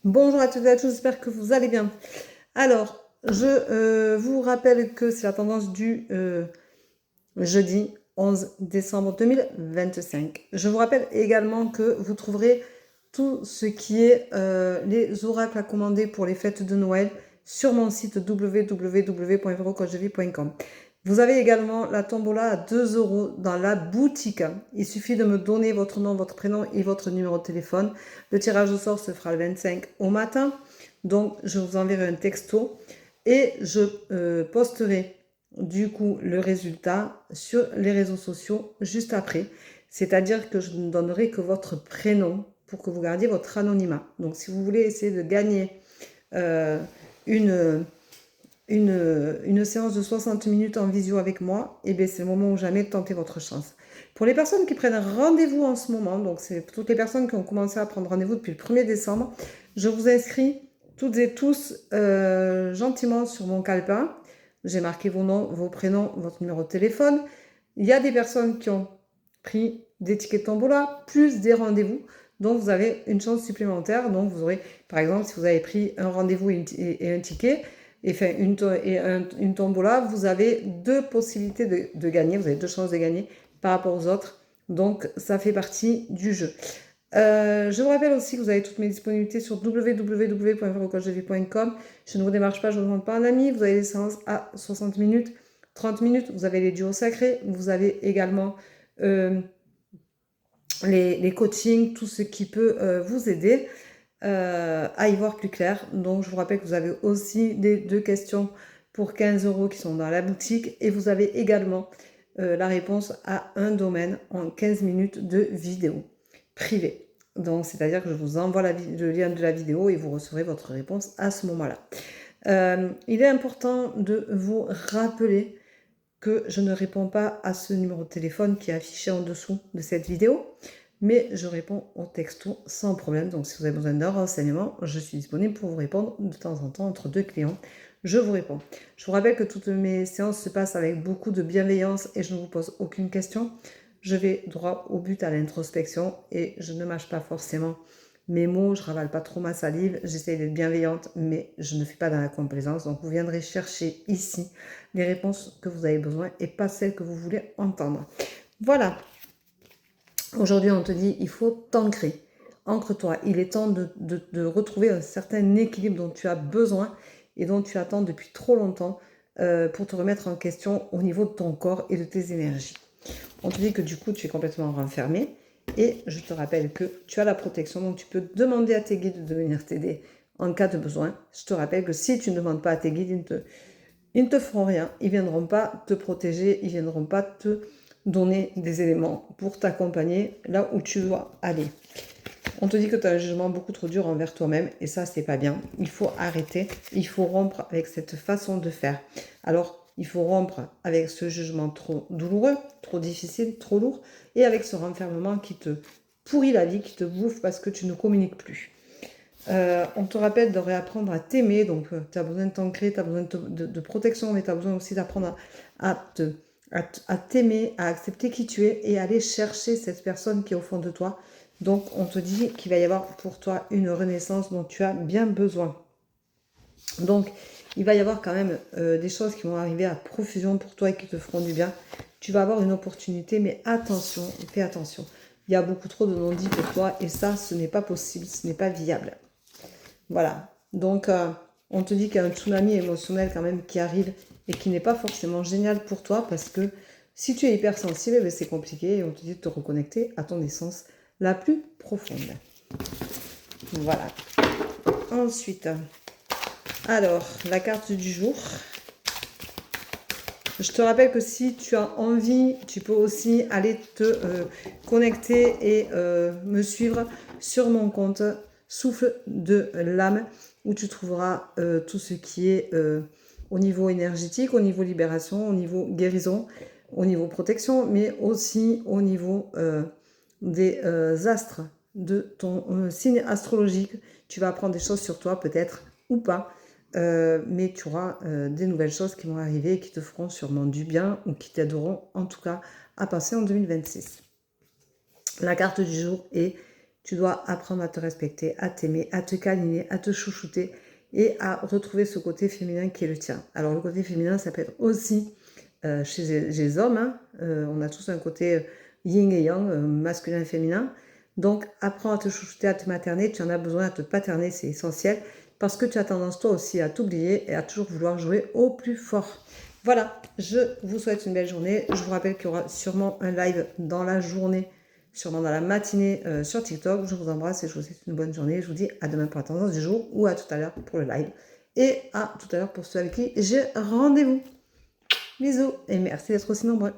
Bonjour à toutes et à tous, j'espère que vous allez bien. Alors, je vous rappelle que c'est la tendance du jeudi 11 décembre 2025. Je vous rappelle également que vous trouverez tout ce qui est les oracles à commander pour les fêtes de Noël sur mon site www.verocoachevie.com. Vous avez également la tombola à 2 euros dans la boutique. Il suffit de me donner votre nom, votre prénom et votre numéro de téléphone. Le tirage au sort se fera le 25 au matin. Donc, je vous enverrai un texto et je posterai du coup le résultat sur les réseaux sociaux juste après. C'est-à-dire que je ne donnerai que votre prénom pour que vous gardiez votre anonymat. Donc, si vous voulez essayer de gagner euh, une une séance de 60 minutes en visio avec moi, et bien c'est le moment ou jamais de tenter votre chance. Pour les personnes qui prennent rendez-vous en ce moment, donc c'est toutes les personnes qui ont commencé à prendre rendez-vous depuis le 1er décembre, je vous inscris toutes et tous gentiment sur mon calepin. J'ai marqué vos noms, vos prénoms, votre numéro de téléphone. Il y a des personnes qui ont pris des tickets de tombola, plus des rendez-vous. Donc, vous avez une chance supplémentaire. Donc, vous aurez, par exemple, si vous avez pris un rendez-vous et un ticket, et une tombola, vous avez deux possibilités de gagner, vous avez deux chances de gagner par rapport aux autres. Donc, ça fait partie du jeu. Je vous rappelle aussi que vous avez toutes mes disponibilités sur www.verocoachevie.com. Je ne vous démarche pas, je ne vous demande pas un ami. Vous avez des séances à 60 minutes, 30 minutes. Vous avez les duos sacrés. Vous avez également les coachings, tout ce qui peut vous aider à y voir plus clair. Donc, je vous rappelle que vous avez aussi des deux questions pour 15 euros qui sont dans la boutique et vous avez également la réponse à un domaine en 15 minutes de vidéo privée. Donc, c'est-à-dire que je vous envoie le lien de la vidéo et vous recevrez votre réponse à ce moment-là. Il est important de vous rappeler que je ne réponds pas à ce numéro de téléphone qui est affiché en dessous de cette vidéo, mais je réponds au texto sans problème. Donc si vous avez besoin d'un renseignement, je suis disponible pour vous répondre de temps en temps entre deux clients. Je vous réponds. Je vous rappelle que toutes mes séances se passent avec beaucoup de bienveillance et je ne vous pose aucune question. Je vais droit au but à l'introspection et je ne mâche pas forcément mes mots, je ravale pas trop ma salive, j'essaye d'être bienveillante, mais je ne fais pas dans la complaisance. Donc vous viendrez chercher ici les réponses que vous avez besoin et pas celles que vous voulez entendre. Voilà. Aujourd'hui, on te dit, il faut t'ancrer. Ancre-toi. Il est temps de retrouver un certain équilibre dont tu as besoin et dont tu attends depuis trop longtemps pour te remettre en question au niveau de ton corps et de tes énergies. On te dit que du coup, tu es complètement renfermé. Et je te rappelle que tu as la protection, donc tu peux demander à tes guides de venir t'aider en cas de besoin. Je te rappelle que si tu ne demandes pas à tes guides, ils ne te feront rien. Ils ne viendront pas te protéger, ils ne viendront pas te donner des éléments pour t'accompagner là où tu dois aller. On te dit que tu as un jugement beaucoup trop dur envers toi-même et ça, c'est pas bien. Il faut arrêter, il faut rompre avec cette façon de faire. Alors, il faut rompre avec ce jugement trop douloureux, trop difficile, trop lourd et avec ce renfermement qui te pourrit la vie, qui te bouffe parce que tu ne communiques plus. On te rappelle de réapprendre à t'aimer, donc tu as besoin de t'ancrer, tu as besoin de protection, mais tu as besoin aussi d'apprendre à t'aimer, à accepter qui tu es et aller chercher cette personne qui est au fond de toi. Donc on te dit qu'il va y avoir pour toi une renaissance dont tu as bien besoin. Donc il va y avoir quand même des choses qui vont arriver à profusion pour toi et qui te feront du bien. Tu vas avoir une opportunité, mais attention, fais attention. Il y a beaucoup trop de non-dits pour toi et ça, ce n'est pas possible, ce n'est pas viable. Voilà. Donc, on te dit qu'il y a un tsunami émotionnel quand même qui arrive et qui n'est pas forcément génial pour toi parce que si tu es hypersensible, c'est compliqué et on te dit de te reconnecter à ton essence la plus profonde. Voilà. Ensuite, alors, la carte du jour. Je te rappelle que si tu as envie, tu peux aussi aller te connecter et me suivre sur mon compte Souffle de l'âme où tu trouveras tout ce qui est au niveau énergétique, au niveau libération, au niveau guérison, au niveau protection, mais aussi au niveau des astres de ton signe astrologique. Tu vas apprendre des choses sur toi peut-être ou pas. Mais tu auras des nouvelles choses qui vont arriver et qui te feront sûrement du bien ou qui t'aideront en tout cas à passer en 2026. La carte du jour est Tu dois apprendre à te respecter, à t'aimer, à te câliner, à te chouchouter et à retrouver ce côté féminin qui est le tien. Alors le côté féminin, ça peut être aussi chez les hommes. Hein. On a tous un côté yin et yang, masculin et féminin. Donc apprends à te chouchouter, à te materner. Tu en as besoin, à te paterner, c'est essentiel. Parce que tu as tendance toi aussi à t'oublier et à toujours vouloir jouer au plus fort. Voilà, je vous souhaite une belle journée. Je vous rappelle qu'il y aura sûrement un live dans la journée, sûrement dans la matinée sur TikTok. Je vous embrasse et je vous souhaite une bonne journée. Je vous dis à demain pour la tendance du jour ou à tout à l'heure pour le live. Et à tout à l'heure pour ceux avec qui j'ai rendez-vous. Bisous et merci d'être aussi nombreux.